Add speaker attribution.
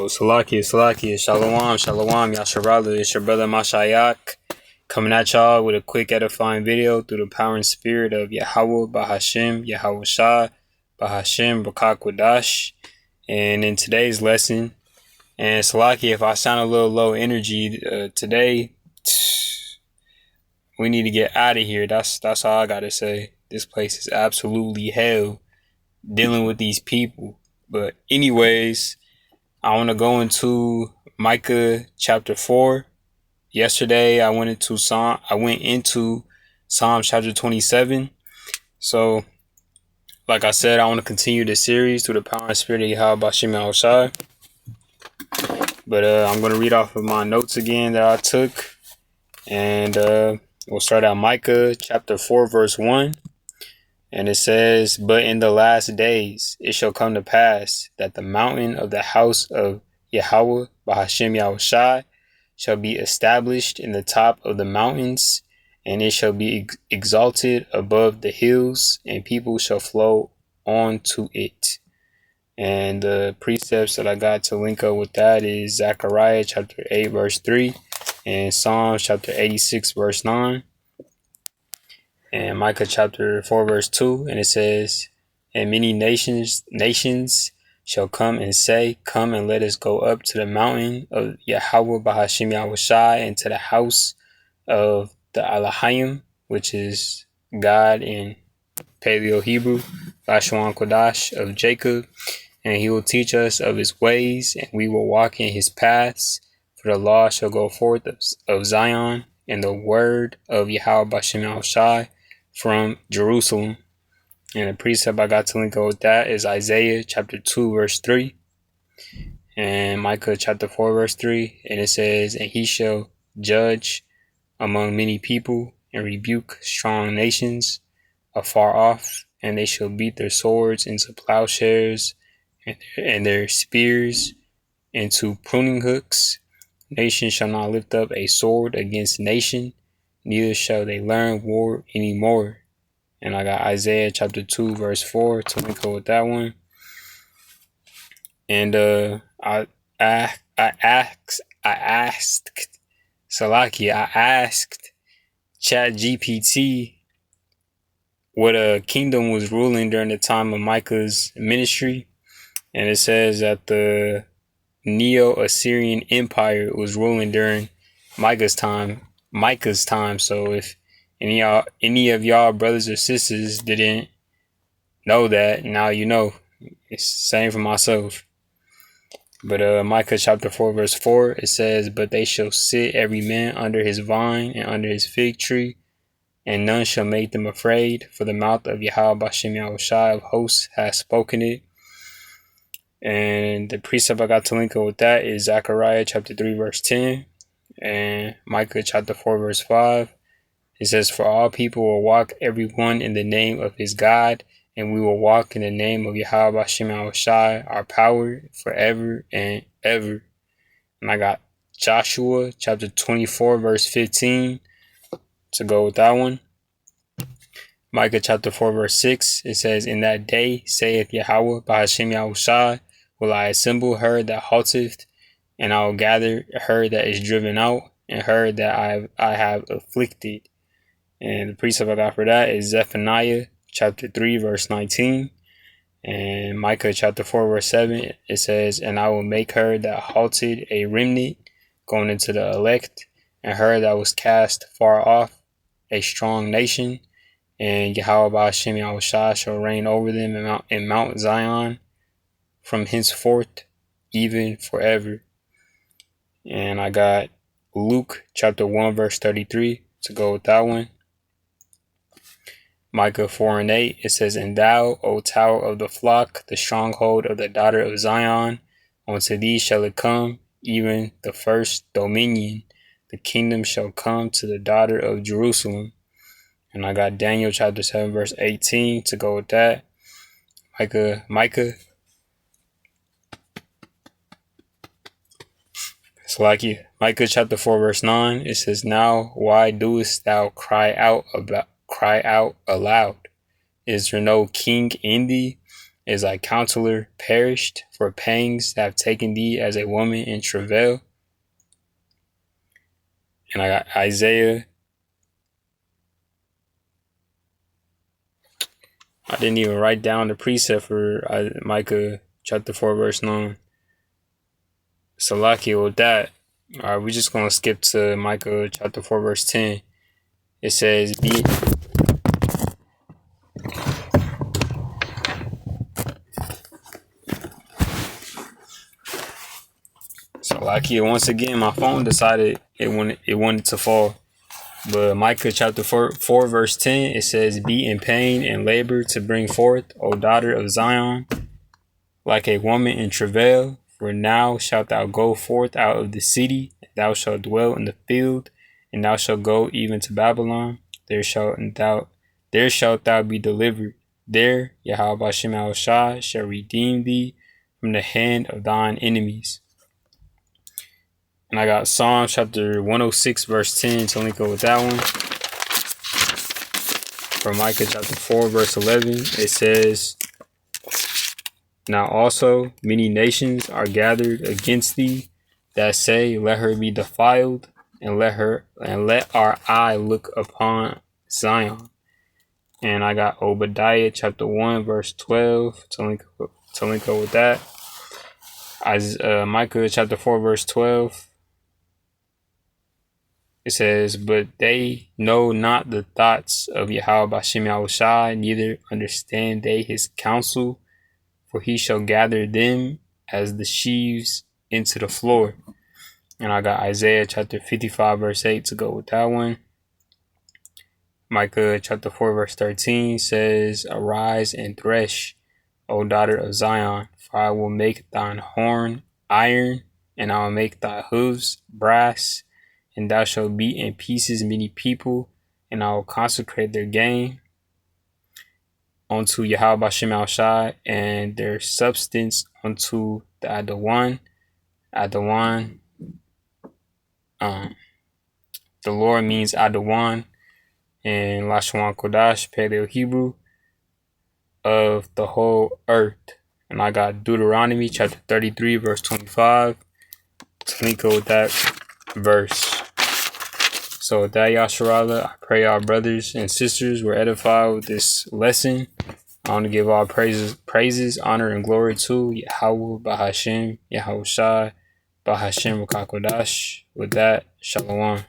Speaker 1: Oh, Salakia, Shalom, Yasharala, it's your brother Mashayak, coming at y'all with a quick edifying video through the power and spirit of Yahweh, Bahashem, Yahweh Shah, Bahashem, Bakakwadash. And in today's lesson, and Salakia, if I sound a little low energy today, we need to get out of here. That's all I gotta say. This place is absolutely hell dealing with these people. But anyways, I want to go into Micah chapter 4. Yesterday, I went into Psalm chapter 27. So, like I said, I want to continue the series through the power and spirit of Yahweh Bashem Yahushai. But I'm going to read off of my notes again that I took. And we'll start out Micah chapter 4, verse 1. And it says, "But in the last days it shall come to pass that the mountain of the house of Yahweh, Bahashem Yahushai, shall be established in the top of the mountains, and it shall be exalted above the hills, and people shall flow on to it." And the precepts that I got to link up with that is Zechariah chapter 8, verse 3, and Psalms chapter 86, verse 9. And Micah chapter 4 verse 2, and it says, "And many nations shall come and say, Come and let us go up to the mountain of Yahweh Bahashem Yahushai, and to the house of the Elohim," which is God in Paleo Hebrew, Vashwan Kodash of Jacob, "and he will teach us of his ways, and we will walk in his paths. For the law shall go forth of Zion, and the word of Yahweh Bashem Yahushai from Jerusalem." And the precept I got to link up with that is Isaiah chapter 2 verse 3 and Micah chapter 4 verse 3, and it says, "And he shall judge among many people and rebuke strong nations afar off, and they shall beat their swords into plowshares and their spears into pruning hooks. Nation shall not lift up a sword against nation, neither shall they learn war anymore." And I got Isaiah chapter 2 verse 4 to link up with that one. And I asked ChatGPT what a kingdom was ruling during the time of Micah's ministry, and it says that the Neo-Assyrian Empire was ruling during Micah's time. So if any of y'all brothers or sisters didn't know that, now you know. It's the same for myself. But Micah chapter 4 verse 4, it says, "But they shall sit every man under his vine and under his fig tree, and none shall make them afraid, for the mouth of Yahweh Bashem Yahushai of hosts has spoken it." And the precept I got to link up with that is Zechariah chapter 3 verse 10 and Micah chapter 4 verse 5. It says, "For all people will walk every one in the name of his God, and we will walk in the name of Yahweh Bashem Yahushai, our power, forever and ever." And I got Joshua chapter 24 verse 15 to go with that one. Micah chapter 4 verse 6, it says, "In that day, saith Yahweh Bahashem Yahushai, will I assemble her that halteth, and I will gather her that is driven out, and her that I have afflicted." And the precept I got for that is Zephaniah chapter 3 verse 19. And Micah chapter 4 verse 7, it says, "And I will make her that halted a remnant going into the elect, and her that was cast far off a strong nation, and Yahweh Ba'ashem Yahushua shall reign over them in Mount Zion from henceforth even forever." And I got Luke chapter 1 verse 33 to go with that one. Micah 4 and 8, it says, "And thou, O tower of the flock, the stronghold of the daughter of Zion, unto thee shall it come, even the first dominion. The kingdom shall come to the daughter of Jerusalem." And I got Daniel chapter 7 verse 18 to go with that. Micah chapter 4 verse 9, it says, "Now why doest thou cry out aloud? Is there no king in thee? Is thy counselor perished for pangs that have taken thee as a woman in travail? And I got Isaiah. I didn't even write down the precept for Micah chapter 4 verse 9. Salakia with that. Alright, we're just gonna skip to Micah chapter 4 verse 10. It says, Salakia, once again, my phone decided it wanted to fall. But Micah chapter 4 verse 10, it says, be in pain and labor to bring forth, O daughter of Zion, like a woman in travail. For now shalt thou go forth out of the city, and thou shalt dwell in the field, and thou shalt go even to Babylon. There shalt thou be delivered. There Yahweh Bashem Al-Shai shall redeem thee from the hand of thine enemies. And I got Psalm chapter 106 verse 10 to link up with that one. From Micah chapter 4 verse 11, it says, now also many nations are gathered against thee that say, let her be defiled, and let our eye look upon Zion. And I got Obadiah chapter 1 verse 12 to link up with that. Micah chapter 4 verse 12. It says, but they know not the thoughts of Yahweh Bashem Yahushai, neither understand they his counsel, for he shall gather them as the sheaves into the floor. And I got Isaiah chapter 55 verse 8 to go with that one. Micah chapter 4 verse 13 says, arise and thresh, O daughter of Zion, for I will make thine horn iron, and I will make thy hooves brass, and thou shalt beat in pieces many people, and I will consecrate their gain unto Yahweh Bashem Al-Shai, and their substance unto the Adawan. The Lord means Adawan in Lashon Kodash, Paleo Hebrew, of the whole earth. And I got Deuteronomy chapter 33 verse 25 to link up with that verse. So with that, Yasharallah, I pray our brothers and sisters were edified with this lesson. I want to give all praises, honor, and glory to Yahweh, Bahashem, Yahushai, Bahashem, Wakakodash. With that, Shalom.